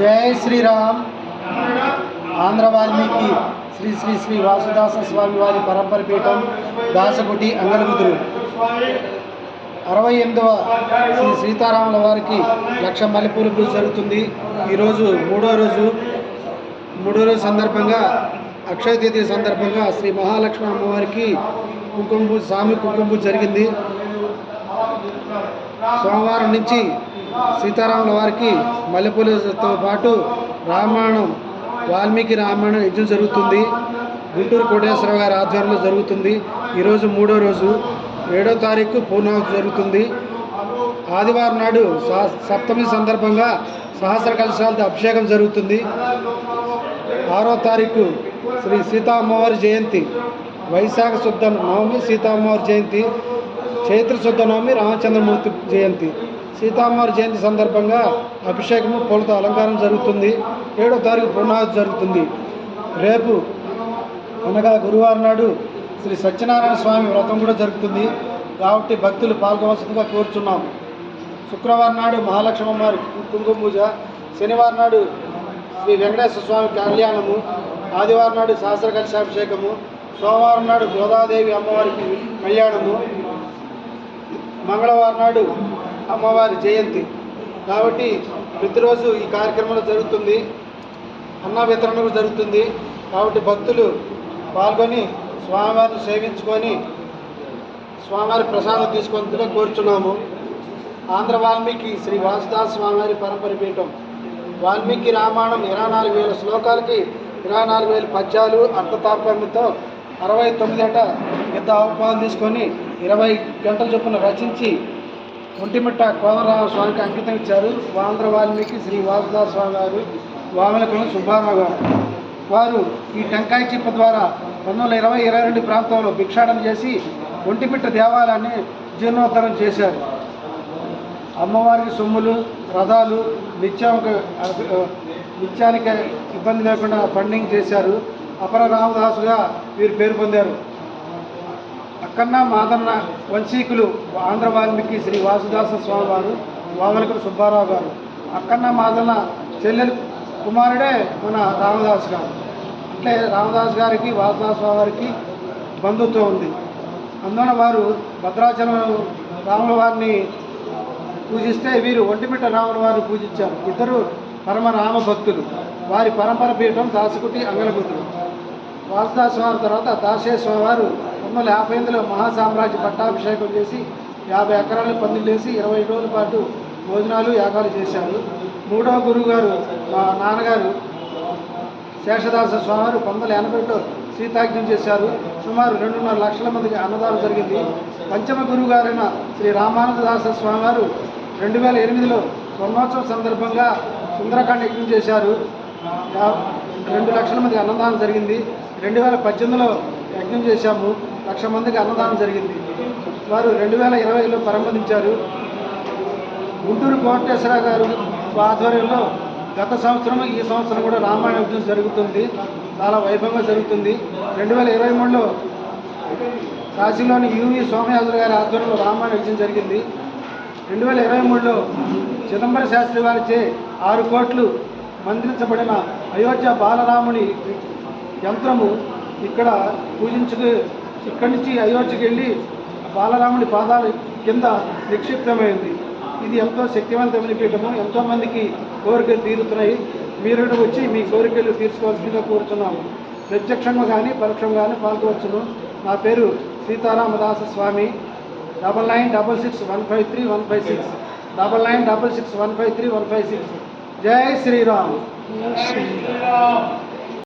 जय श्री राम। ఆంధ్ర వాల్మీకి శ్రీ శ్రీ శ్రీ వాసుదాస స్వామి వారి పరంపర పీఠం దాసగుటి అంగళగుదురు 68వ శ్రీ సీతారాముల వారికి లక్ష మల్లెపూల పూజ జరుగుతుంది. ఈరోజు మూడో రోజు సందర్భంగా అక్షయ తేదీ సందర్భంగా శ్రీ మహాలక్ష్మి అమ్మవారికి కుంకుమ పూజ జరిగింది. సోమవారం నుంచి సీతారాముల వారికి మల్లెపూలతో పాటు రామాయణం వాల్మీకి రామాయణం యజ్ఞం జరుగుతుంది. గుంటూరు కోటేశ్వరరావు గారి ఆధ్వర్యంలో జరుగుతుంది. ఈరోజు మూడో రోజు 7వ తారీఖు పూర్ణాహుతి జరుగుతుంది. ఆదివారం నాడు సప్తమి సందర్భంగా సహస్ర కలశాలతో అభిషేకం జరుగుతుంది. 6వ తారీఖు శ్రీ సీతా అమ్మవారి జయంతి, వైశాఖ శుద్ధ నవమి సీతా అమ్మవారి జయంతి, చైత్ర శుద్ధ నవమి రామచంద్రమూర్తి జయంతి. సీతామ్మవారి జయంతి సందర్భంగా అభిషేకము పూలతో అలంకారం జరుగుతుంది. 7వ తారీఖు పూర్ణాహుతి జరుగుతుంది. రేపు అనగా గురువారం నాడు శ్రీ సత్యనారాయణ స్వామి వ్రతం కూడా జరుగుతుంది. కాబట్టి భక్తులు పాల్గొవలసిందిగా కోరుచున్నాం. శుక్రవారం నాడు మహాలక్ష్మి అమ్మవారి కుంకుమ పూజ, శనివారం నాడు శ్రీ వెంకటేశ్వర స్వామి కళ్యాణము, ఆదివారం నాడు సహస్ర కలశాభిషేకము, సోమవారం నాడు గోదాదేవి అమ్మవారికి కళ్యాణము, మంగళవారం నాడు అమ్మవారి జయంతి. కాబట్టి ప్రతిరోజు ఈ కార్యక్రమంలో జరుగుతుంది. అన్న వితరణ జరుగుతుంది. కాబట్టి భక్తులు పాల్గొని స్వామివారిని సేవించుకొని స్వామివారి ప్రసాదం తీసుకొందుగా కోరుచున్నాము. ఆంధ్ర వాల్మీకి శ్రీ వాసుదాస స్వామివారి పరంపర పీఠం వాల్మీకి రామాయణం 24,000 శ్లోకాలకి 24,000 పద్యాలు అర్థతాత్పర్యంతో 69 ఏట పెద్ద ఆహ్వానం తీసుకొని 20 గంటల చొప్పున రచించి ఒంటిమిట్ట కోదండరామ స్వామికి అంకితం ఇచ్చారు. ఆంధ్ర వాల్మీకి శ్రీ వాసుదాస స్వామి గారు, వామలకులం సుబ్బారావు గారు. వారు ఈ టెంకాయ చిప్ప ద్వారా 1920-22 ప్రాంతంలో భిక్షాటన చేసి ఒంటిమిట్ట దేవాలయాన్ని జీర్ణోద్ధరణ చేశారు. అమ్మవారికి సొమ్ములు, రథాలు నిత్యానికి ఇబ్బంది లేకుండా ఫండింగ్ చేశారు. అపర రామదాసుగా వీరు పేరు పొందారు. అక్కన్న మాదన్న వంశీకులు ఆంధ్ర వాల్మీకి శ్రీ వాసుదాస స్వామి వారు, వామలకుల సుబ్బారావు గారు. అక్కన్న మాదన్న చెల్లెలు కుమారుడే మన రామదాస్ గారు. అంటే రామదాస్ గారికి వాసుదాస స్వామి వారికి బంధుత్వం ఉంది. అందువల్ల వారు భద్రాచలం రాముల వారిని పూజిస్తే వీరు ఒంటిమిట్ట రాముల వారిని పూజించారు. ఇద్దరు పరమ రామ భక్తులు. వారి పరంపర పీఠం దాసగుటి అంగళగుదురు. వాసుదాస స్వామి తర్వాత దాసేశ్వర స్వామి వారు 1958లో మహాసామ్రాజ్య పట్టాభిషేకం చేసి 50 ఎకరాలు పందిళ్ళు వేసి 20 రోజుల పాటు భోజనాలు యాగాలు చేశారు. 3వ గురువు గారు మా నాన్నగారు శేషదాస స్వామి వారు 1980లో సీతాజ్ఞం చేశారు. సుమారు 2.5 లక్షల మందికి అన్నదానం జరిగింది. పంచమ గురువు గారైన శ్రీ రామానందదాస స్వామి వారు 2008లో స్వర్ణోత్సవం సందర్భంగా సుందరకాండ యజ్ఞం చేశారు. 2 లక్షల మందికి అన్నదానం జరిగింది. 2018లో యజ్ఞం చేశాము. 1,00,000 మందికి అన్నదానం జరిగింది. వారు 2020లో పరంపదించారు. గుంటూరు కోటేశ్వరరావు గారు ఆధ్వర్యంలో గత సంవత్సరం ఈ సంవత్సరం కూడా రామాయణ యజ్ఞం జరుగుతుంది. చాలా వైభవంగా జరుగుతుంది. 2023లో కాశీలోని యువి సోమయాజులు గారి ఆధ్వర్యంలో రామాయణ యజ్ఞం జరిగింది. 2023లో చిదంబర శాస్త్రి వారిచే 6 కోట్లు మంత్రించబడిన అయోధ్య బాలరాముని యంత్రము ఇక్కడ ఇక్కడి నుంచి అయోధ్యకి వెళ్ళి బాలరాముని పాదాల కింద నిక్షిప్తమైంది. ఇది ఎంతో శక్తివంతమైన పీఠము. ఎంతోమందికి కోరికలు తీరుతున్నాయి. మీరు వచ్చి మీ కోరికలు తీర్చుకోవాల్సిందిగా కోరుతున్నాము. ప్రత్యక్షంగా కానీ పరోక్షంగా కానీ పాల్గొవచ్చును. నా పేరు సీతారామదాస స్వామి. 9966153156 9966153156. జై శ్రీరామ్.